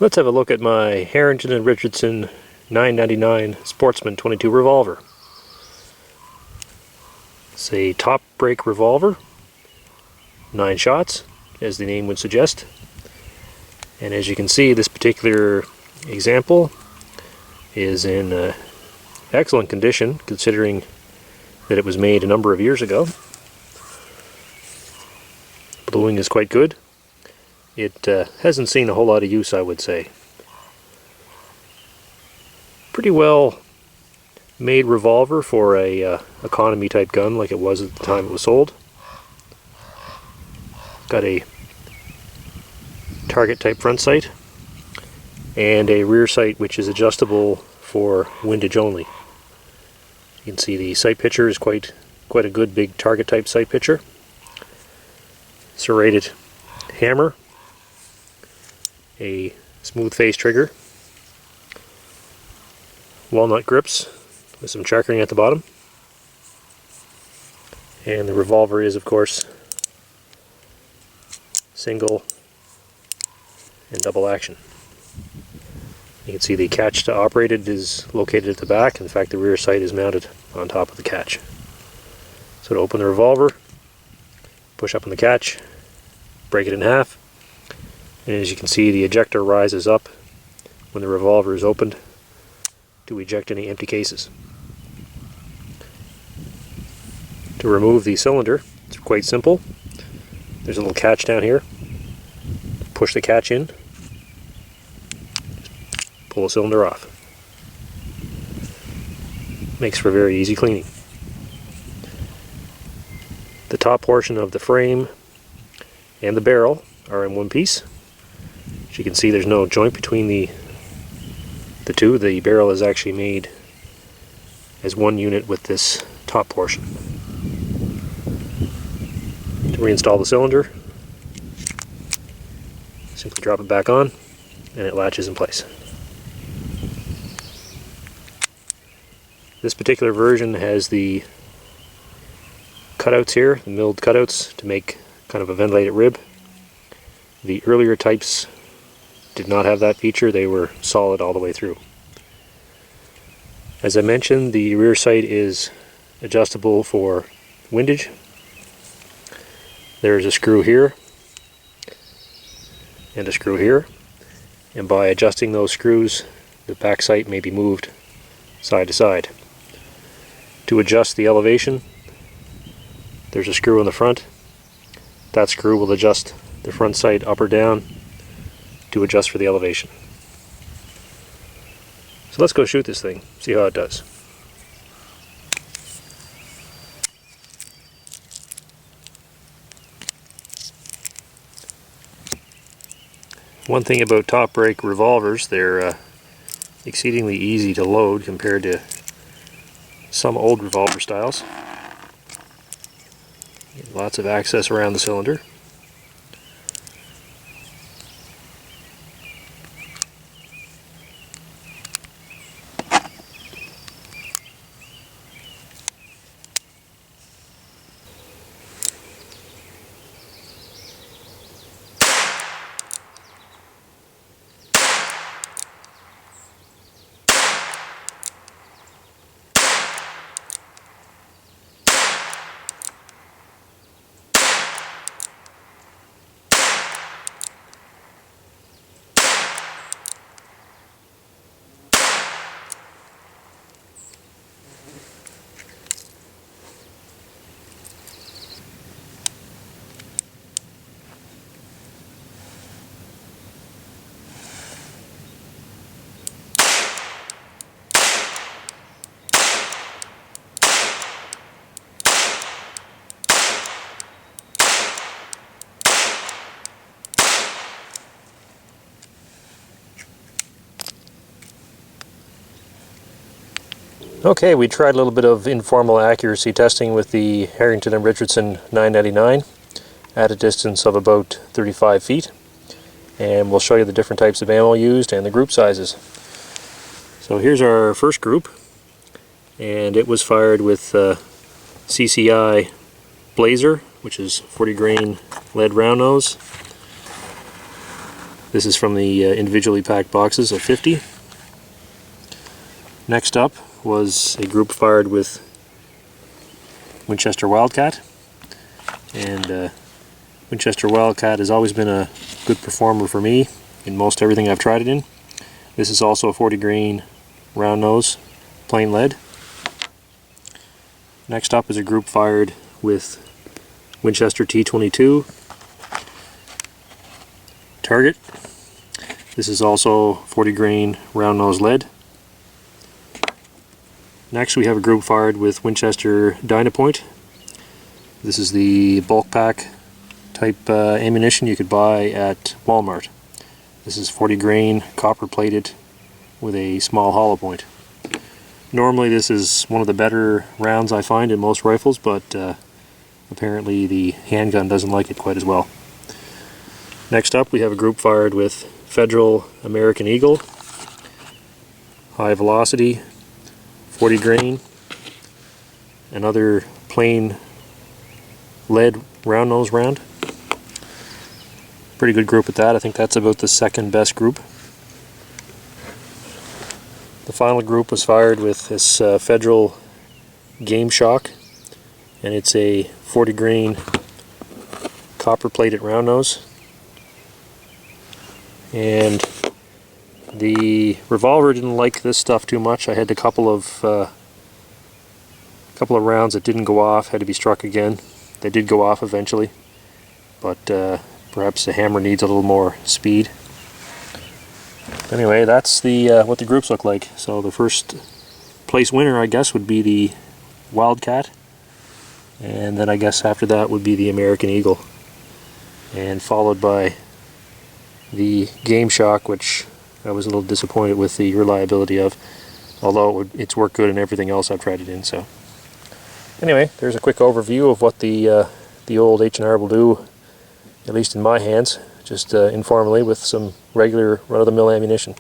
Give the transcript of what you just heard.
Let's have a look at my Harrington Richardson 999 Sportsman 22 revolver. It's a top break revolver, 9 shots, as the name would suggest. And as you can see, this particular example is in excellent condition, considering that it was made a number of years ago. Bluing is quite good. It hasn't seen a whole lot of use, I would say. Pretty well made revolver for a economy type gun like it was at the time it was sold. Got a target type front sight and a rear sight which is adjustable for windage only. You can see the sight picture is quite a good big target type sight picture. Serrated hammer, a smooth face trigger, walnut grips with some checkering at the bottom, and the revolver is of course single and double action. You can see the catch to operate it is located at the back. In fact, the rear sight is mounted on top of the catch. So to open the revolver, push up on the catch, break it in half, and as you can see, the ejector rises up when the revolver is opened to eject any empty cases. To remove the cylinder, it's quite simple. There's a little catch down here. Push the catch in, pull the cylinder off. Makes for very easy cleaning. The top portion of the frame and the barrel are in one piece. As you can see, there's no joint between the two. The barrel is actually made as one unit with this top portion. To reinstall the cylinder, simply drop it back on and it latches in place. This particular version has the cutouts here, the milled cutouts to make kind of a ventilated rib. The earlier types did not have that feature. They were solid all the way through. As I mentioned, the rear sight is adjustable for windage. There's a screw here and a screw here, and by adjusting those screws, the back sight may be moved side to side. To adjust the elevation, there's a screw in the front. That screw will adjust the front sight up or down to adjust for the elevation. So let's go shoot this thing, see how it does. One thing about top break revolvers, they're exceedingly easy to load compared to some old revolver styles. Lots of access around the cylinder. Okay, we tried a little bit of informal accuracy testing with the Harrington Richardson 999 at a distance of about 35 feet, and we'll show you the different types of ammo used and the group sizes. So here's our first group, and it was fired with CCI Blazer, which is 40 grain lead round nose. This is from the individually packed boxes of 50. Next up was a group fired with Winchester Wildcat, and Winchester Wildcat has always been a good performer for me in most everything I've tried it in. This is also a 40 grain round nose plain lead. Next up is a group fired with Winchester T22 target. This is also 40 grain round nose lead. Next we have a group fired with Winchester Dynapoint. This is the bulk pack type ammunition you could buy at Walmart. This is 40 grain copper plated with a small hollow point. Normally this is one of the better rounds I find in most rifles, but apparently the handgun doesn't like it quite as well. Next up we have a group fired with Federal American Eagle, high velocity, 40 grain, another plain lead round nose round. Pretty good group at that. I think that's about the second best group. The final group was fired with this Federal Game Shock, and it's a 40 grain copper plated round nose. And the revolver didn't like this stuff too much. I had a couple of rounds that didn't go off, had to be struck again. They did go off eventually, but perhaps the hammer needs a little more speed. Anyway, that's the what the groups look like. So the first place winner, I guess, would be the Wildcat, and then I guess after that would be the American Eagle, and followed by the Game Shock, which I was a little disappointed with the reliability of, although it's worked good in everything else I've tried it in. So anyway, there's a quick overview of what the old H&R will do, at least in my hands, just informally with some regular run-of-the-mill ammunition.